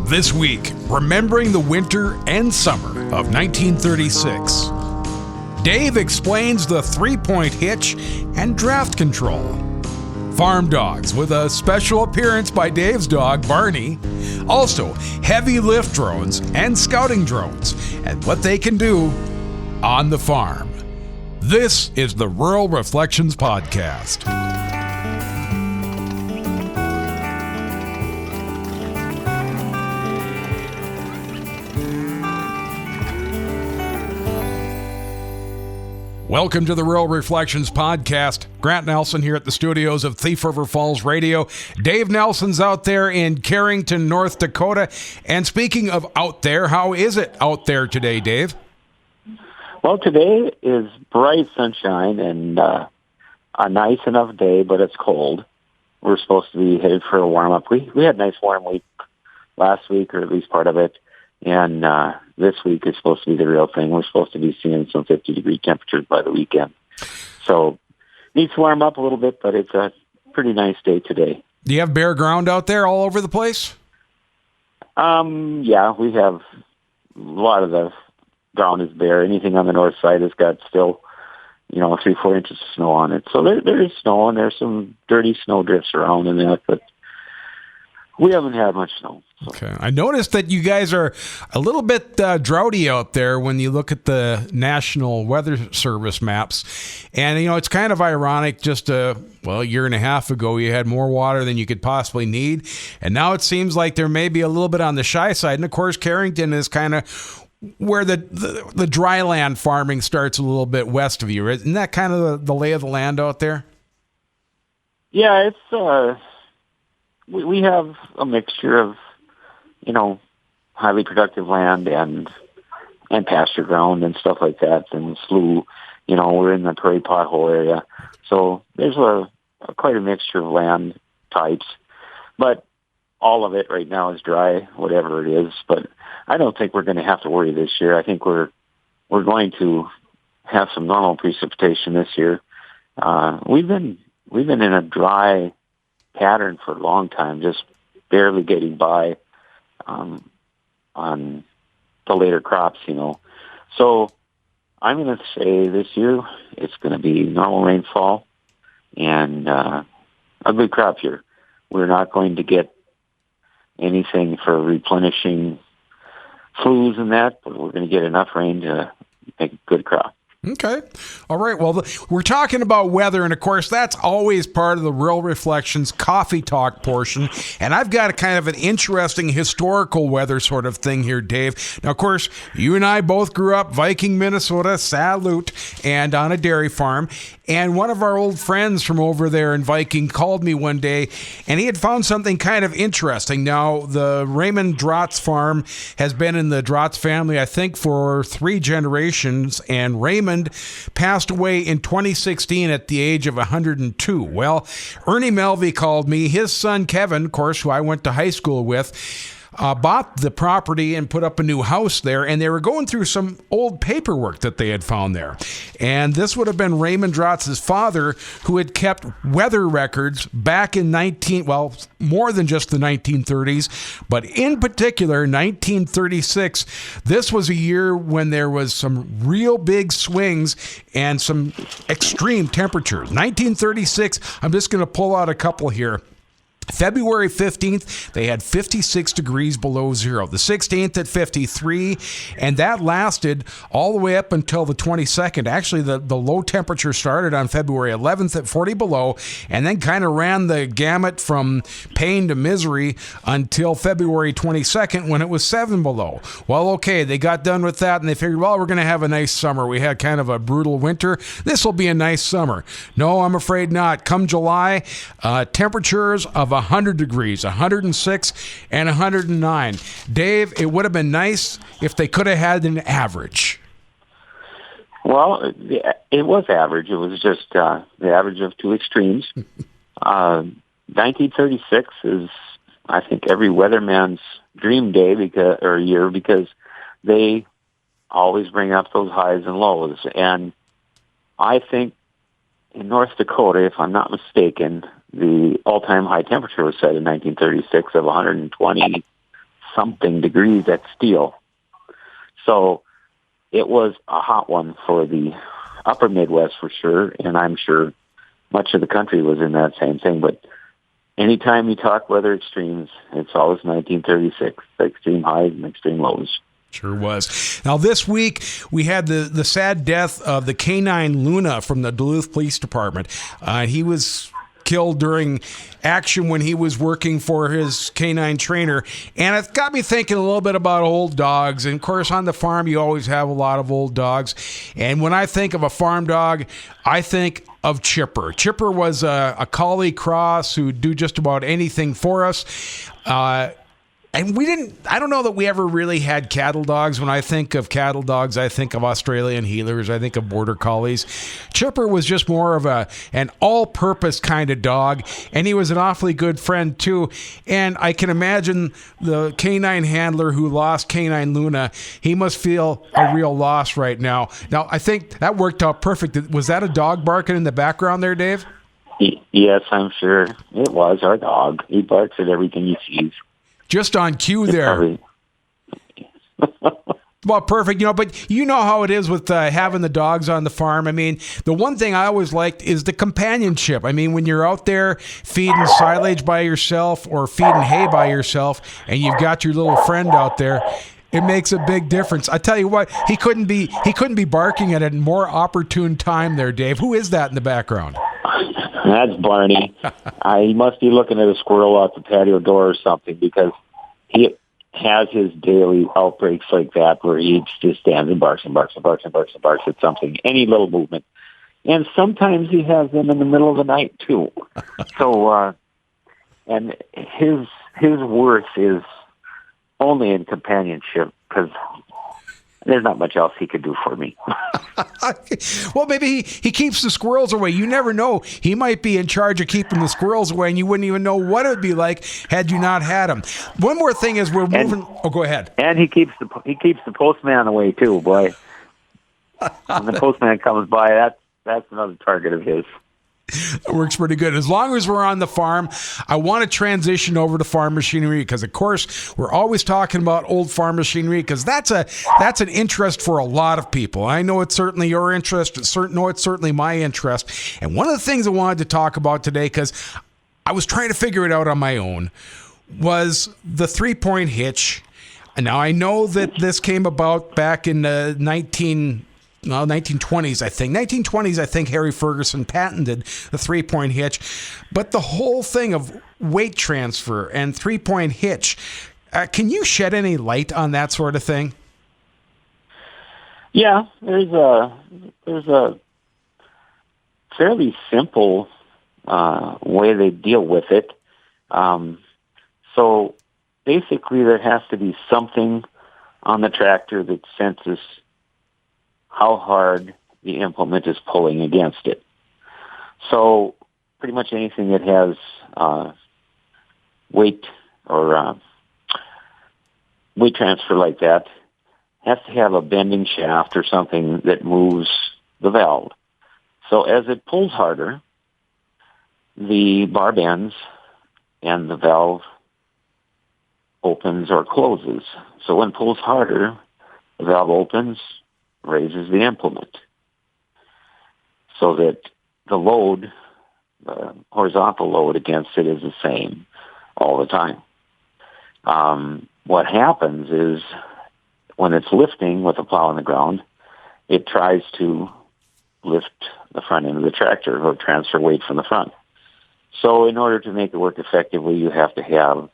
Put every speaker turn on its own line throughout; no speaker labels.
This week, remembering the winter and summer of 1936. Dave explains the three-point hitch and draft control. Farm dogs with a special appearance by Dave's dog, Barney. Also, heavy lift drones and scouting drones and what they can do on the farm. This is the Rural Reflections Podcast. Welcome to the Rural Reflections Podcast. Grant Nelson here at the studios of Thief River Falls Radio. Dave Nelson's out there in Carrington, North Dakota. And speaking of out there, how is it out there today, Dave?
Well, today is bright sunshine and a nice enough day, but it's cold. We're supposed to be headed for a warm-up. We had a nice warm week last week, or at least part of it. And this week is supposed to be the real thing. We're supposed to be seeing some 50-degree temperatures by the weekend. So needs to warm up a little bit, but it's a pretty nice day today.
Do you have bare ground out there all over the place?
Yeah, we have a lot of the ground is bare. Anything on the north side has got still, 3-4 inches of snow on it. So there is snow, and there's some dirty snow drifts around in that, but we haven't had much snow. So.
Okay. I noticed that you guys are a little bit droughty out there when you look at the National Weather Service maps. And, it's kind of ironic. Just a year and a half ago, you had more water than you could possibly need. And now it seems like there may be a little bit on the shy side. And, of course, Carrington is kind of where the dry land farming starts a little bit west of you. Isn't that kind of the lay of the land out there?
Yeah, it's... We have a mixture of, highly productive land and pasture ground and stuff like that, and slough. We're in the prairie pothole area. So there's quite a mixture of land types. But all of it right now is dry, whatever it is. But I don't think we're going to have to worry this year. I think we're going to have some normal precipitation this year. We've been in a dry pattern for a long time, just barely getting by on the later crops, So I'm going to say this year it's going to be normal rainfall and a good crop year. We're not going to get anything for replenishing flues and that, but we're going to get enough rain to make a good crop.
Okay. All right. Well, we're talking about weather, and of course, that's always part of the Rural Reflections coffee talk portion. And I've got a kind of an interesting historical weather sort of thing here, Dave. Now, of course, you and I both grew up Viking, Minnesota, salute, and on a dairy farm. And one of our old friends from over there in Viking called me one day, and he had found something kind of interesting. Now, the Raymond Drotz farm has been in the Drotz family, I think, for 3 generations, and Raymond passed away in 2016 at the age of 102. Well, Ernie Melvey called me. His son, Kevin, of course, who I went to high school with, bought the property and put up a new house there, and they were going through some old paperwork that they had found there. And this would have been Raymond Drotz's father, who had kept weather records back in more than just the 1930s, but in particular, 1936. This was a year when there was some real big swings and some extreme temperatures. 1936, I'm just going to pull out a couple here. February 15th, they had 56 degrees below zero. The 16th at 53, and that lasted all the way up until the 22nd. Actually, the low temperature started on February 11th at 40 below, and then kind of ran the gamut from pain to misery until February 22nd when it was 7 below. Well, okay, they got done with that, and they figured, we're going to have a nice summer. We had kind of a brutal winter. This will be a nice summer. No, I'm afraid not. Come July, temperatures of 100 degrees, 106, and 109. Dave, it would have been nice if they could have had an average.
Well, it was average. It was just the average of 2 extremes. 1936 is, I think, every weatherman's dream day year because they always bring up those highs and lows. And I think in North Dakota, if I'm not mistaken, the all-time high temperature was set in 1936 of 124 something degrees at steel. So it was a hot one for the upper Midwest for sure, and I'm sure much of the country was in that same thing. But anytime you talk weather extremes, it's always 1936, extreme highs and extreme lows.
Sure was. Now, this week, we had the sad death of the Canine Luna from the Duluth Police Department. He was killed during action when he was working for his canine trainer. And it got me thinking a little bit about old dogs. And, of course, on the farm, you always have a lot of old dogs. And when I think of a farm dog, I think of Chipper. Chipper was a collie cross who'd do just about anything for us. And I don't know that we ever really had cattle dogs. When I think of cattle dogs, I think of Australian healers. I think of border collies. Chipper was just more of an all-purpose kind of dog, and he was an awfully good friend, too. And I can imagine the canine handler who lost Canine Luna, he must feel a real loss right now. Now, I think that worked out perfect. Was that a dog barking in the background there, Dave?
Yes, I'm sure. It was our dog. He barks at everything he sees.
Just on cue there. Well, perfect. But you know how it is with having the dogs on the farm. I mean, the one thing I always liked is the companionship. I mean, when you're out there feeding silage by yourself or feeding hay by yourself and you've got your little friend out there, it makes a big difference. I tell you what, he couldn't be barking at a more opportune time there, Dave. Who is that in the background?
That's Barney. He must be looking at a squirrel out the patio door or something, because he has his daily outbreaks like that where he just stands and barks and barks and barks and barks and barks at something, any little movement. And sometimes he has them in the middle of the night too. So, and his worth is only in companionship, because there's not much else he could do for me.
Well, maybe he keeps the squirrels away. You never know. He might be in charge of keeping the squirrels away, and you wouldn't even know what it would be like had you not had him. One more thing is we're moving. Go ahead.
And he keeps the postman away too, boy. When the postman comes by, that's another target of his.
It works pretty good. As long as we're on the farm, I want to transition over to farm machinery, because, of course, we're always talking about old farm machinery, because that's an interest for a lot of people. I know it's certainly your interest. It's certainly my interest. And one of the things I wanted to talk about today, because I was trying to figure it out on my own, was the 3-point hitch. And now I know that this came about back in the 1920s, I think. 1920s, I think Harry Ferguson patented the 3-point hitch. But the whole thing of weight transfer and 3-point hitch, can you shed any light on that sort of thing?
Yeah, there's a fairly simple way they deal with it. So basically, there has to be something on the tractor that senses how hard the implement is pulling against it. So pretty much anything that has weight or weight transfer like that has to have a bending shaft or something that moves the valve. So as it pulls harder, the bar bends and the valve opens or closes. So when it pulls harder, the valve opens, raises the implement, so that the load, the horizontal load against it, is the same all the time. What happens is when it's lifting with the plow on the ground, it tries to lift the front end of the tractor or transfer weight from the front. So in order to make it work effectively, you have to have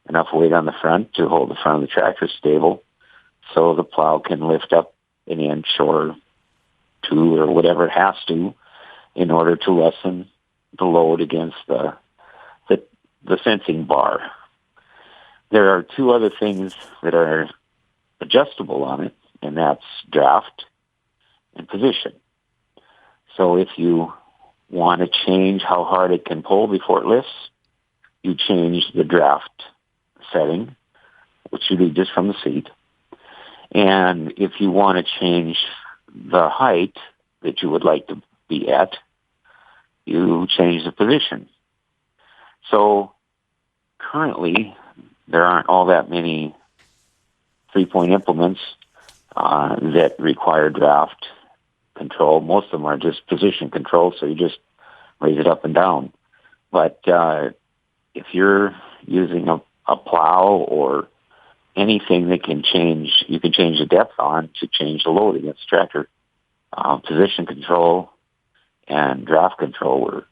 enough weight on the front to hold the front of the tractor stable, so the plow can lift up an inch or two or whatever it has to in order to lessen the load against the sensing bar. There are two other things that are adjustable on it, and that's draft and position. So if you want to change how hard it can pull before it lifts, you change the draft setting, which you do just from the seat. And if you want to change the height that you would like to be at, you change the position. So currently, there aren't all that many 3-point implements that require draft control. Most of them are just position control, so you just raise it up and down. But if you're using a plow or anything that you can change the depth on to change the load against the tractor, position control and draft control were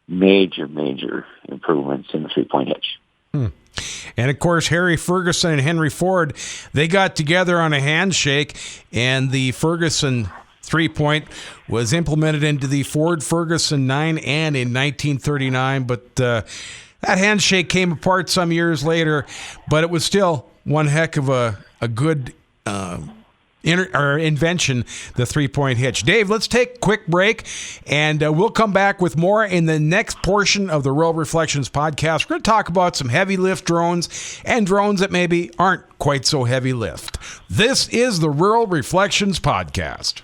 major improvements in the 3-point hitch.
And of course, Harry Ferguson and Henry Ford, they got together on a handshake, and the Ferguson 3-point was implemented into the Ford Ferguson 9N in 1939, but that handshake came apart some years later, but it was still one heck of a good invention, the 3-point hitch. Dave, let's take a quick break, and we'll come back with more in the next portion of the Rural Reflections podcast. We're going to talk about some heavy lift drones and drones that maybe aren't quite so heavy lift. This is the Rural Reflections podcast.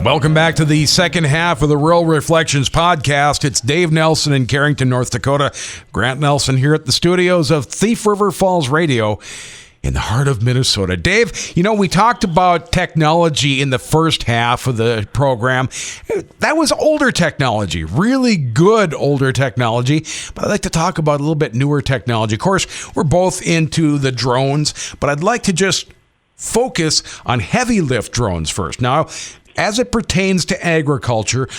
Welcome back to the second half of the Rural Reflections podcast. It's Dave Nelson in Carrington, North Dakota. Grant Nelson here at the studios of Thief River Falls Radio in the heart of Minnesota. Dave, we talked about technology in the first half of the program. That was older technology, really good older technology. But I'd like to talk about a little bit newer technology. Of course, we're both into the drones, but I'd like to just focus on heavy lift drones first. Now, as it pertains to agriculture,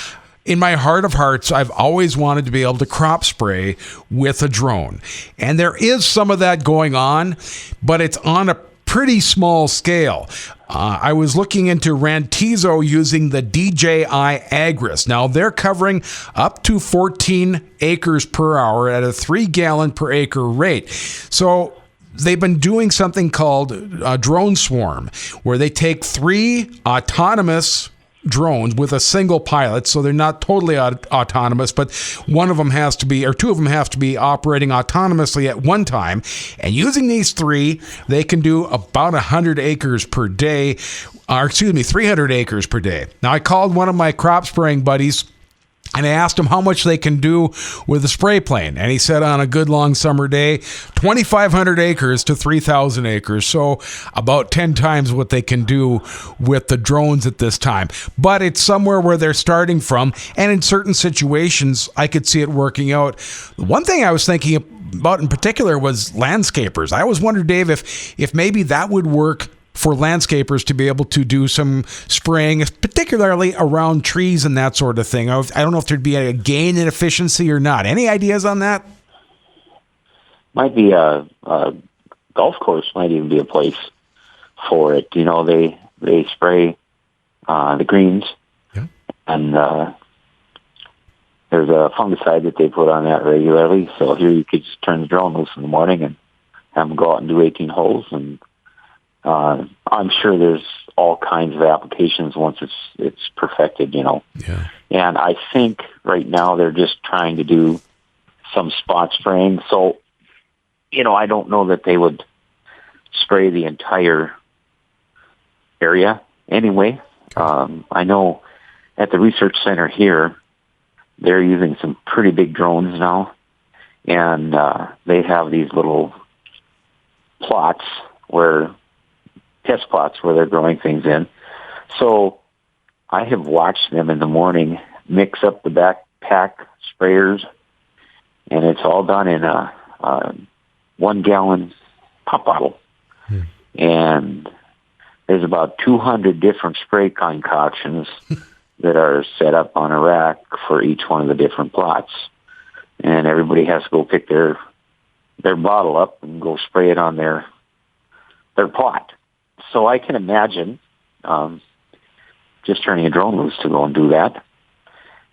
in my heart of hearts, I've always wanted to be able to crop spray with a drone. And there is some of that going on, but it's on a pretty small scale. I was looking into Rantizo using the DJI Agris. Now, they're covering up to 14 acres per hour at a 3 gallon per acre rate. So they've been doing something called a drone swarm, where they take 3 autonomous drones with a single pilot, so they're not totally autonomous, but one of them has to be, or 2 of them have to be operating autonomously at one time. And using these 3, they can do about 100 acres per day, 300 acres per day. Now, I called one of my crop spraying buddies, and I asked him how much they can do with a spray plane. And he said on a good long summer day, 2,500 acres to 3,000 acres. So about 10 times what they can do with the drones at this time. But it's somewhere where they're starting from. And in certain situations, I could see it working out. One thing I was thinking about in particular was landscapers. I always wondered, Dave, if maybe that would work for landscapers to be able to do some spraying, particularly around trees and that sort of thing. I don't know if there'd be a gain in efficiency or not. Any ideas on that?
Might be a golf course, might even be a place for it. They spray the greens, yeah, and there's a fungicide that they put on that regularly. So here you could just turn the drone loose in the morning and have them go out and do 18 holes, and I'm sure there's all kinds of applications once it's perfected, Yeah. And I think right now they're just trying to do some spot spraying. So, I don't know that they would spray the entire area anyway. I know at the research center here, they're using some pretty big drones now, and they have these little plots test plots where they're growing things in. So I have watched them in the morning mix up the backpack sprayers, and it's all done in a 1 gallon pop bottle. And there's about 200 different spray concoctions that are set up on a rack for each one of the different plots. And everybody has to go pick their bottle up and go spray it on their plot. So I can imagine just turning a drone loose to go and do that.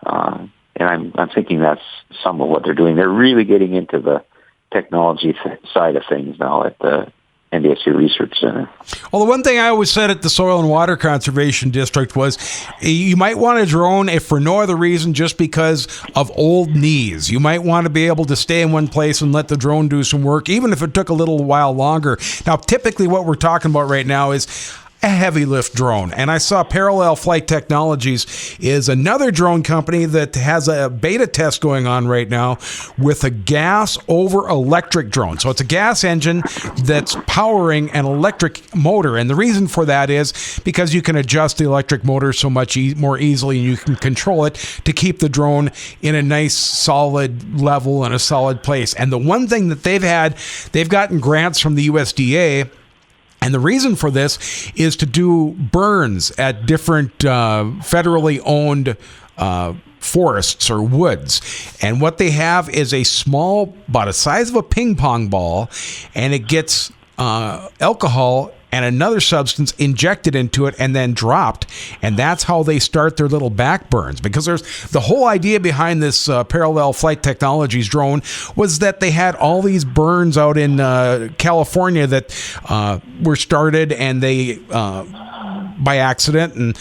And I'm thinking that's some of what they're doing. They're really getting into the technology side of things now at the NDSU Research Center.
Well, the one thing I always said at the Soil and Water Conservation District was you might want a drone if for no other reason, just because of old knees. You might want to be able to stay in one place and let the drone do some work, even if it took a little while longer. Now, typically what we're talking about right now is a heavy lift drone. And I saw Parallel Flight Technologies is another drone company that has a beta test going on right now with a gas over electric drone. So it's a gas engine that's powering an electric motor. And the reason for that is because you can adjust the electric motor so much more easily, and you can control it to keep the drone in a nice solid level and a solid place. And the one thing that they've gotten grants from the USDA. And the reason for this is to do burns at different federally owned forests or woods. And what they have is a small, about the size of a ping pong ball, and it gets alcohol and another substance injected into it and then dropped. And that's how they start their little back burns. Because there's the whole idea behind this Parallel Flight Technologies drone was that they had all these burns out in California that were started, and they by accident, and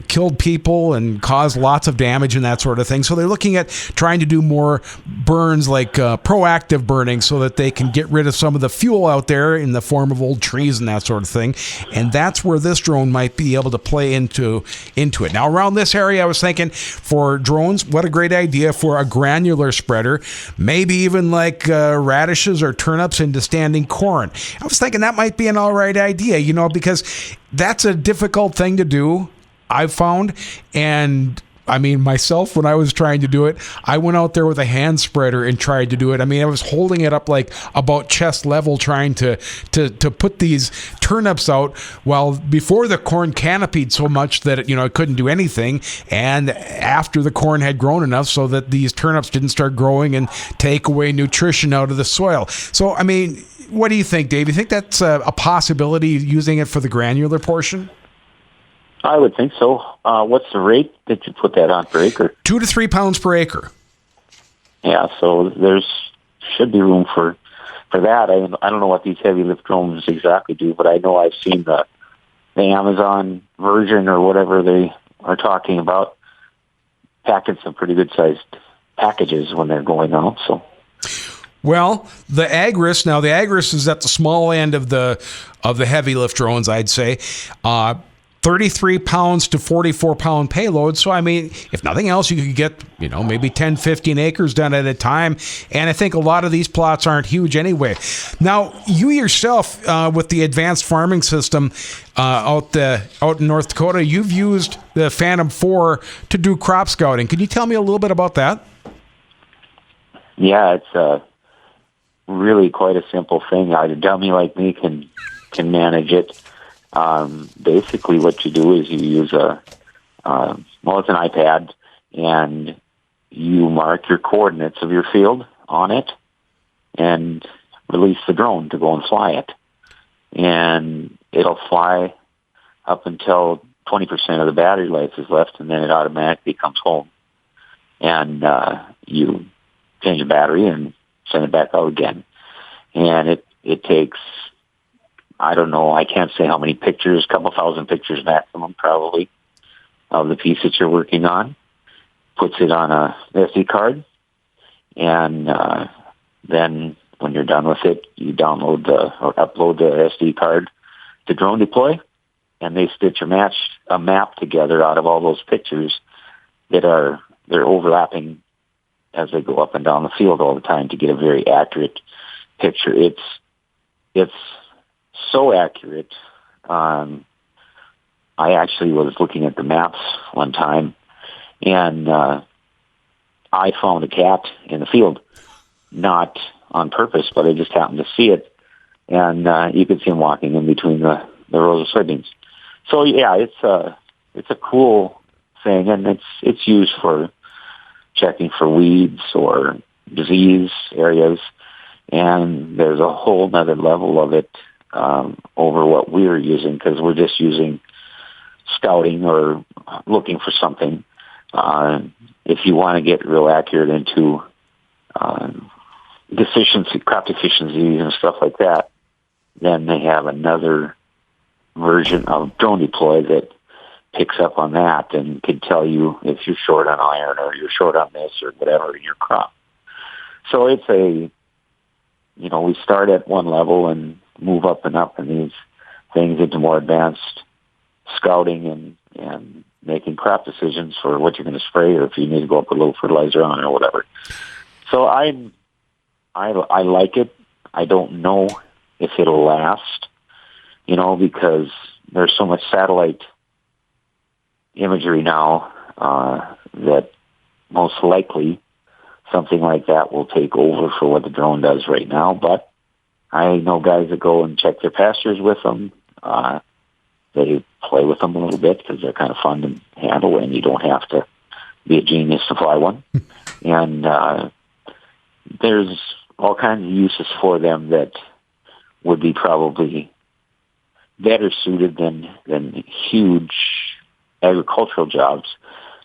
killed people and caused lots of damage and that sort of thing. So they're looking at trying to do more burns, like proactive burning, so that they can get rid of some of the fuel out there in the form of old trees and that sort of thing. And that's where this drone might be able to play into it. Now, around this area, I was thinking for drones, what a great idea for a granular spreader, maybe even like radishes or turnips into standing corn. I was thinking that might be an all right idea, because that's a difficult thing to do, I've found. And I mean, myself, when I was trying to do it, I went out there with a hand spreader and tried to do it. I mean, I was holding it up like about chest level, trying to put these turnips out, while before the corn canopied so much that it couldn't do anything, and after the corn had grown enough so that these turnips didn't start growing and take away nutrition out of the soil. So, I mean, what do you think, Dave? You think that's a possibility, using it for the granular portion?
I would think so. What's the rate that you put that on per acre?
2 to 3 pounds per acre.
Yeah, so there's should be room for that. I don't know what these heavy lift drones exactly do, but I know I've seen the Amazon version or whatever they are talking about packing some pretty good sized packages when they're going out. So.
Well, the Agris is at the small end of the heavy lift drones, I'd say. 33 pounds to 44 pound payload. So, I mean, if nothing else, you could get, maybe 10, 15 acres done at a time. And I think a lot of these plots aren't huge anyway. Now, you yourself, with the advanced farming system out in North Dakota, you've used the Phantom 4 to do crop scouting. Can you tell me a little bit about that?
Yeah, it's really quite a simple thing. A dummy like me can manage it. Basically, what you do is you use it's an iPad, and you mark your coordinates of your field on it, and release the drone to go and fly it. And it'll fly up until 20% of the battery life is left, and then it automatically comes home. And you change the battery and send it back out again. And it takes, I don't know, I can't say how many pictures, a couple thousand pictures maximum probably, of the piece that you're working on, puts it on a SD card, and then when you're done with it, you download or upload the SD card to Drone Deploy, and they stitch a map together out of all those pictures they're overlapping as they go up and down the field all the time to get a very accurate picture. It's so accurate. I actually was looking at the maps one time, and I found a cat in the field, not on purpose, but I just happened to see it, and you could see him walking in between the rows of soybeans. So yeah, it's a cool thing, and it's used for checking for weeds or disease areas, and there's a whole nother level of it over what we're using, because we're just using scouting or looking for something. If you want to get real accurate into crop deficiencies and stuff like that, then they have another version of Drone Deploy that picks up on that and can tell you if you're short on iron or you're short on this or whatever in your crop. So it's we start at one level and move up and up in these things into more advanced scouting and making crop decisions for what you're going to spray, or if you need to go up with a little fertilizer on or whatever. So I like it. I don't know if it'll last, because there's so much satellite imagery now that most likely something like that will take over for what the drone does right now. But I know guys that go and check their pastures with them. They play with them a little bit because they're kind of fun to handle, and you don't have to be a genius to fly one. And there's all kinds of uses for them that would be probably better suited than huge agricultural jobs.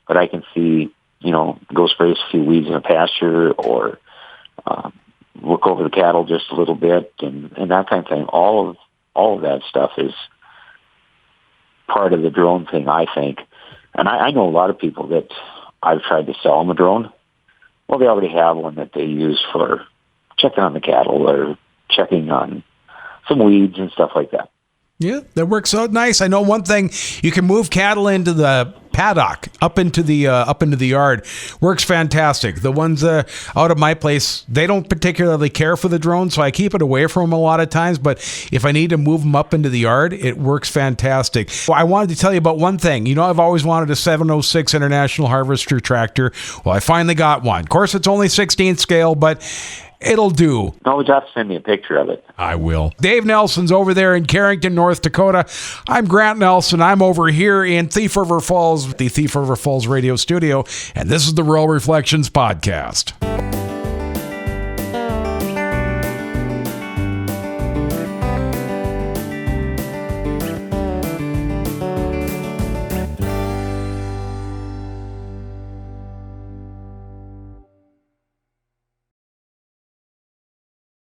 But I can see, go spray a few weeds in a pasture, or look over the cattle just a little bit, and that kind of thing. All of that stuff is part of the drone thing, I think. And I know a lot of people that I've tried to sell them a drone. Well, they already have one that they use for checking on the cattle or checking on some weeds and stuff like that.
Yeah, that works out nice. I know one thing: you can move cattle into the paddock, up into the yard. Works fantastic. The ones out of my place, they don't particularly care for the drone, so I keep it away from them a lot of times. But if I need to move them up into the yard, it works fantastic. Well, I wanted to tell you about one thing. I've always wanted a 706 International Harvester tractor. Well, I finally got one. Of course, it's only 16th scale, but it'll do.
No, you have to send me a picture of it.
I will. Dave Nelson's over there in Carrington, North Dakota. I'm Grant Nelson. I'm over here in Thief River Falls, the Thief River Falls radio studio, and this is the Rural Reflections Podcast.